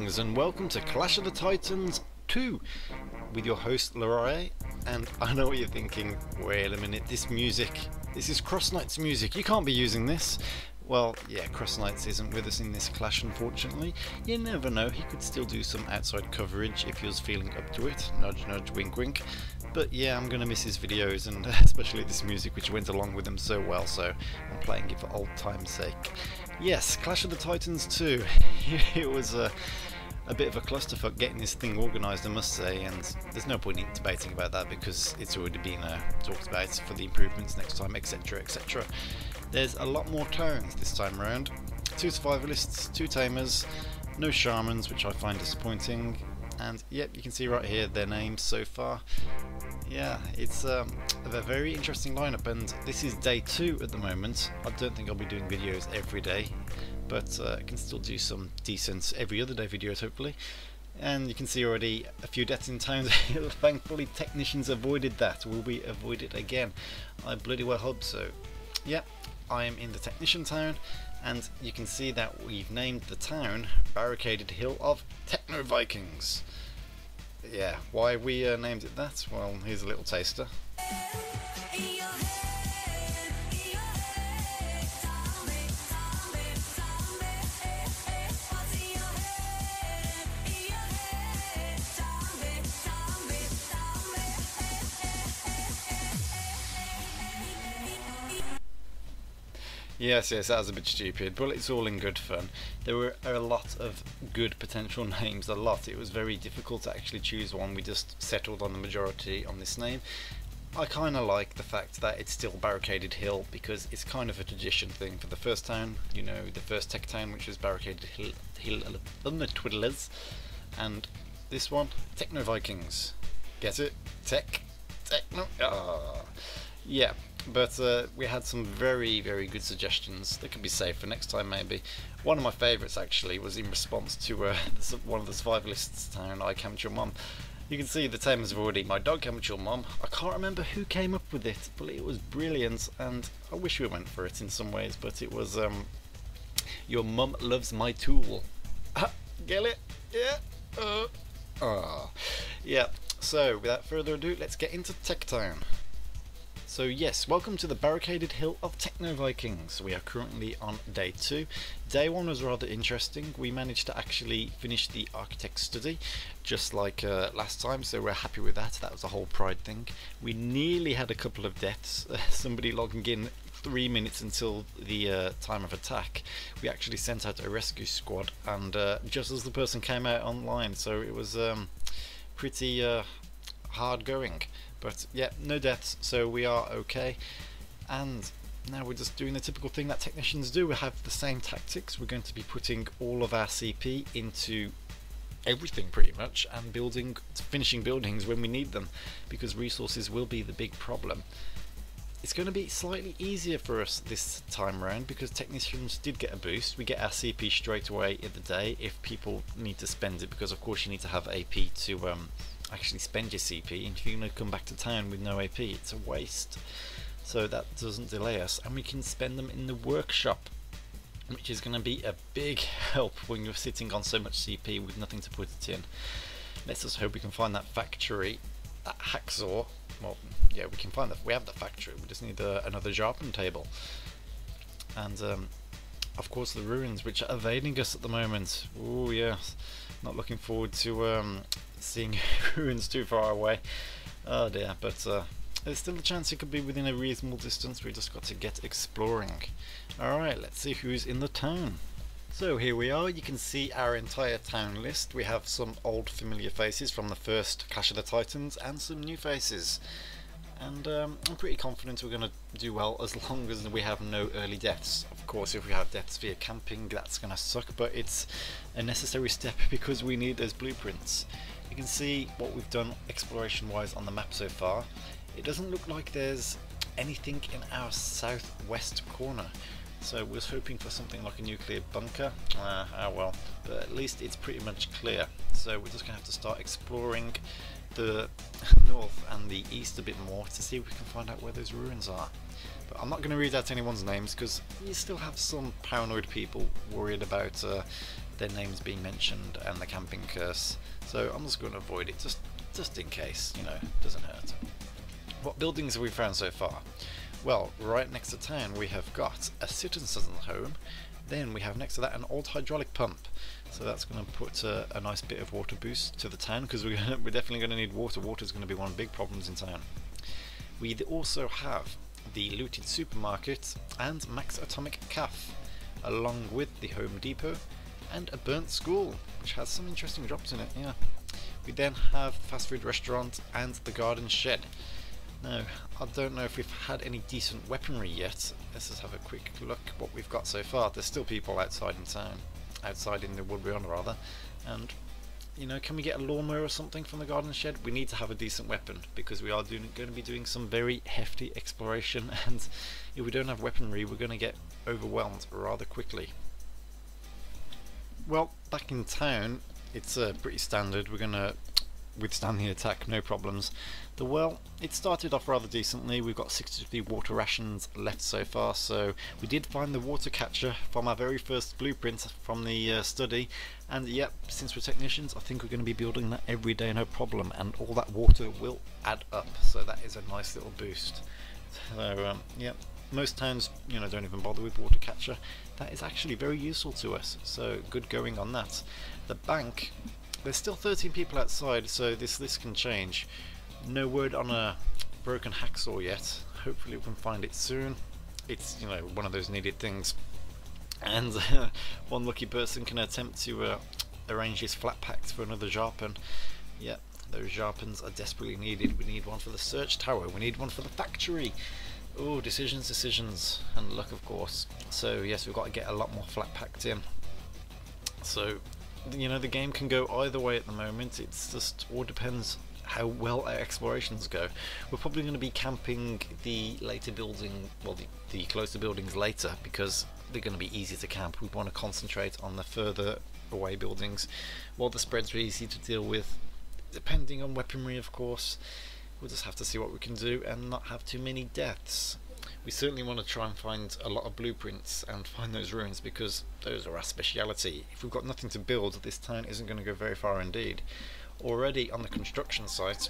Greetings and welcome to Clash of the Titans 2 with your host Leroy. And I know what you're thinking, wait a minute, this is CrossKnight's music, you can't be using this. Well, yeah, CrossKnight's isn't with us in this clash, unfortunately. You never know, he could still do some outside coverage if he was feeling up to it. Nudge nudge, wink wink. But yeah, I'm gonna miss his videos and especially this music which went along with them so well, so I'm playing it for old time's sake. Yes, Clash of the Titans 2. It was a bit of a clusterfuck getting this thing organised, I must say, and there's no point in debating about that because it's already been talked about for the improvements next time, etc, etc. There's a lot more towns this time around. 2 survivalists, 2 tamers, no shamans, which I find disappointing, and yep, you can see right here their names so far. Yeah, it's a very interesting lineup, and this is day 2 at the moment. I don't think I'll be doing videos every day, but I can still do some decent every other day videos hopefully. And you can see already a few deaths in towns. Thankfully technicians avoided that. Will we avoid it again? I bloody well hope so. Yeah, I am in the technician town, and you can see that we've named the town Barricaded Hill of Techno Vikings. Yeah, why we named it that? Well, here's a little taster. Yes, that was a bit stupid, but it's all in good fun. There were a lot of good potential names, It was very difficult to actually choose one. We just settled on the majority on this name. I kind of like the fact that it's still Barricaded Hill because it's kind of a tradition thing for the first town, you know, the first TechTown, which was Barricaded Hill on the Twiddlers, and this one, Techno Vikings. Get it? Techno. Yeah. But we had some very good suggestions that could be saved for next time maybe. One of my favourites actually was in response to one of the survivalists town, I Camped Your Mum. You can see the tamers have already, my dog camped your mum. I can't remember who came up with it, but it was brilliant, and I wish we went for it in some ways, but it was your mum loves my tool. Get it? Yeah? Yeah, so without further ado, let's get into TechTown. So yes, welcome to the Barricaded Hill of Techno Vikings. We are currently on day 2. Day 1 was rather interesting. We managed to actually finish the architect study, just like last time, so we're happy with that. That was a whole pride thing. We nearly had a couple of deaths, somebody logging in 3 minutes until the time of attack. We actually sent out a rescue squad, and just as the person came out online, so it was pretty hard going. But yeah, no deaths, so we are okay. And now we're just doing the typical thing that technicians do. We have the same tactics. We're going to be putting all of our CP into everything pretty much, and finishing buildings when we need them, because resources will be the big problem. It's going to be slightly easier for us this time around because technicians did get a boost. We get our CP straight away in the day if people need to spend it, because of course you need to have AP to actually spend your CP, and if you're going to come back to town with no AP, it's a waste. So that doesn't delay us, and we can spend them in the workshop, which is going to be a big help when you're sitting on so much CP with nothing to put it in. Let's just hope we can find that factory, that hacksaw. Well, yeah, we can find that. We have the factory, we just need another sharpen table. And of course the ruins, which are evading us at the moment. Oh yes, not looking forward to seeing ruins too far away. Oh dear, but there's still a chance it could be within a reasonable distance. We just got to get exploring. Alright, let's see who's in the town. So here we are, you can see our entire town list. We have some old familiar faces from the first Clash of the Titans and some new faces. And I'm pretty confident we're going to do well as long as we have no early deaths. Of course, if we have deaths via camping, that's going to suck, but it's a necessary step because we need those blueprints. You can see what we've done exploration wise on the map so far. It doesn't look like there's anything in our southwest corner, so we're hoping for something like a nuclear bunker. Well, but at least it's pretty much clear, so we're just going to have to start exploring the north and the east a bit more to see if we can find out where those ruins are. But I'm not going to read out anyone's names because you still have some paranoid people worried about their names being mentioned and the camping curse, so I'm just going to avoid it just in case, you know, it doesn't hurt. What buildings have we found so far? Well, right next to town we have got a citizen's home, then we have next to that an old hydraulic pump, so that's going to put a nice bit of water boost to the town, because we're definitely going to need water. Water is going to be one of the big problems in town. We also have the looted supermarket and Max Atomic Cafe, along with the Home Depot and a burnt school, which has some interesting drops in it, yeah. We then have fast food restaurant and the garden shed. Now, I don't know if we've had any decent weaponry yet. Let's just have a quick look what we've got so far. There's still people outside in town, outside in the wood beyond rather, and you know, can we get a lawnmower or something from the garden shed? We need to have a decent weapon, because we are going to be doing some very hefty exploration, and if we don't have weaponry we're going to get overwhelmed rather quickly. Well, back in town it's pretty standard. We're going to withstand the attack, no problems. The well, it started off rather decently. We've got 63 water rations left so far, so we did find the water catcher from our very first blueprint from the study, and yep, since we're technicians I think we're going to be building that every day, no problem, and all that water will add up, so that is a nice little boost. So yeah, most towns, you know, don't even bother with water catcher. That is actually very useful to us, so good going on that. The bank, there's still 13 people outside, so this can change. No word on a broken hacksaw yet. Hopefully we can find it soon. It's, you know, one of those needed things, and one lucky person can attempt to arrange his flat packs for another Jarpen. Yeah, those Jarpens are desperately needed. We need one for the search tower, we need one for the factory. Oh, decisions, and luck of course. So yes, we've got to get a lot more flat packed in. So, you know, the game can go either way at the moment. It's just all depends how well our explorations go. We're probably going to be camping the later building, well, the closer buildings later, because they're going to be easy to camp. We want to concentrate on the further away buildings, while the spreads are easy to deal with, depending on weaponry of course. We'll just have to see what we can do and not have too many deaths. We certainly want to try and find a lot of blueprints and find those ruins, because those are our speciality. If we've got nothing to build, this town isn't going to go very far indeed. Already on the construction site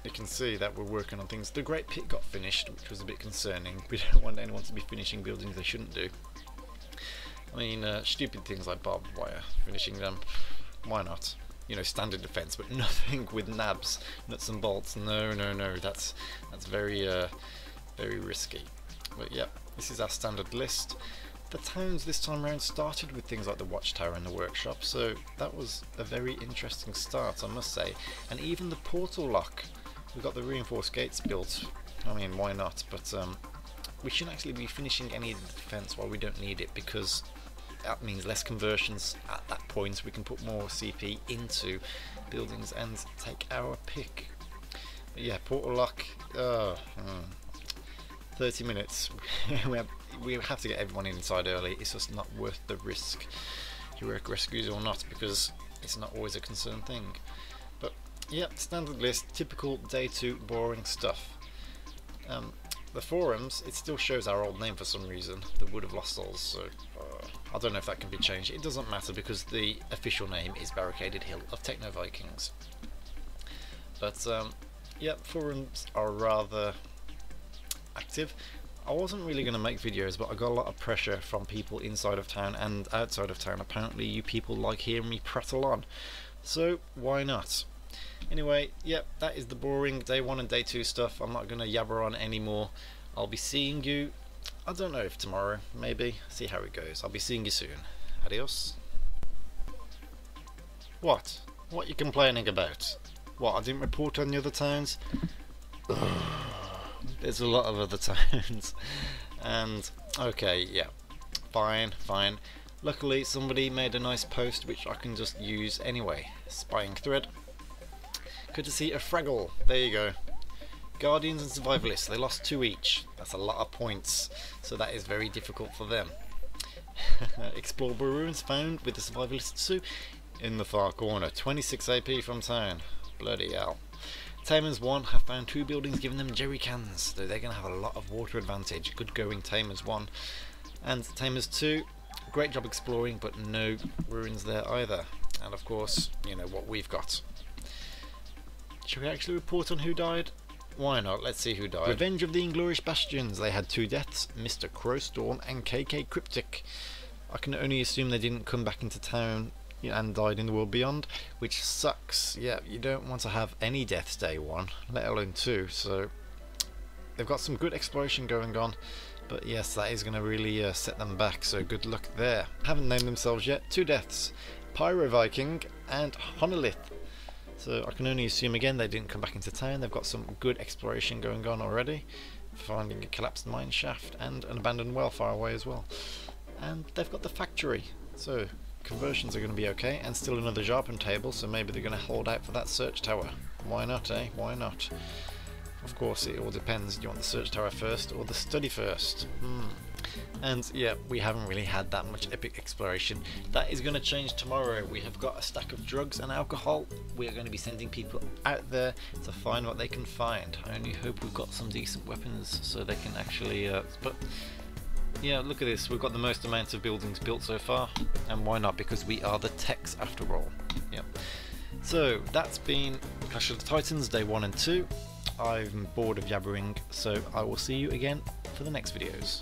you can see that we're working on things. The Great Pit got finished, which was a bit concerning. We don't want anyone to be finishing buildings they shouldn't do. I mean, stupid things like barbed wire, finishing them, why not? You know, standard defense, but nothing with nabs, nuts and bolts. No, that's very very risky. But yeah, this is our standard list. The towns this time around started with things like the watchtower and the workshop, so that was a very interesting start, I must say. And even the portal lock, we've got the reinforced gates built. I mean, why not? But we shouldn't actually be finishing any of the defense while we don't need it, because that means less conversions at that point. We can put more CP into buildings and take our pick. But yeah, portal lock, 30 minutes. We have to get everyone inside early. It's just not worth the risk, heroic rescues or not, because it's not always a concerned thing. But yeah, standard list, typical day 2 boring stuff. The forums, it still shows our old name for some reason, the Wood of Lost Souls, so I don't know if that can be changed. It doesn't matter, because the official name is Barricaded Hill of Techno Vikings. But yeah, forums are rather active. I wasn't really going to make videos, but I got a lot of pressure from people inside of town and outside of town. Apparently you people like hearing me prattle on, so why not? Anyway, yep, that is the boring day 1 and day 2 stuff. I'm not going to yabber on anymore. I'll be seeing you, I don't know if tomorrow, maybe, see how it goes. I'll be seeing you soon. Adios. What you complaining about? What, I didn't report on the other towns? There's a lot of other towns. And okay, yeah, fine. Luckily somebody made a nice post which I can just use anyway. Spying thread, courtesy of Fraggle. There you go. Guardians and Survivalists, they lost 2 each. That's a lot of points, so that is very difficult for them. Explore ruins found with the Survivalists 2 in the far corner. 26 AP from town. Bloody hell. Tamers 1 have found 2 buildings giving them jerry cans, so they're going to have a lot of water advantage. Good going Tamers 1. And Tamers 2, great job exploring, but no ruins there either. And of course, you know what we've got. Shall we actually report on who died? Why not? Let's see who died. Revenge of the Inglorious Bastions. They had 2 deaths, Mr. Crowstorm and KK Cryptic. I can only assume they didn't come back into town and died in the world beyond, which sucks. Yeah, you don't want to have any deaths day 1, let alone 2, so they've got some good exploration going on, but yes, that is going to really set them back, so good luck there. Haven't named themselves yet. 2 deaths, Pyro Viking and Honolith. So I can only assume again they didn't come back into town. They've got some good exploration going on already, finding a collapsed mine shaft and an abandoned well far away as well. And they've got the factory, so conversions are going to be okay, and still another Jarpen table, so maybe they're going to hold out for that search tower. Why not, eh? Why not? Of course, it all depends. Do you want the search tower first or the study first? And yeah, we haven't really had that much epic exploration. That is going to change tomorrow. We have got a stack of drugs and alcohol. We are going to be sending people out there to find what they can find. I only hope we've got some decent weapons so they can actually but yeah, look at this, we've got the most amount of buildings built so far, and why not, because we are the techs after all. Yep. So that's been Clash of the Titans day 1 and 2. I'm bored of yabbering, so I will see you again for the next videos.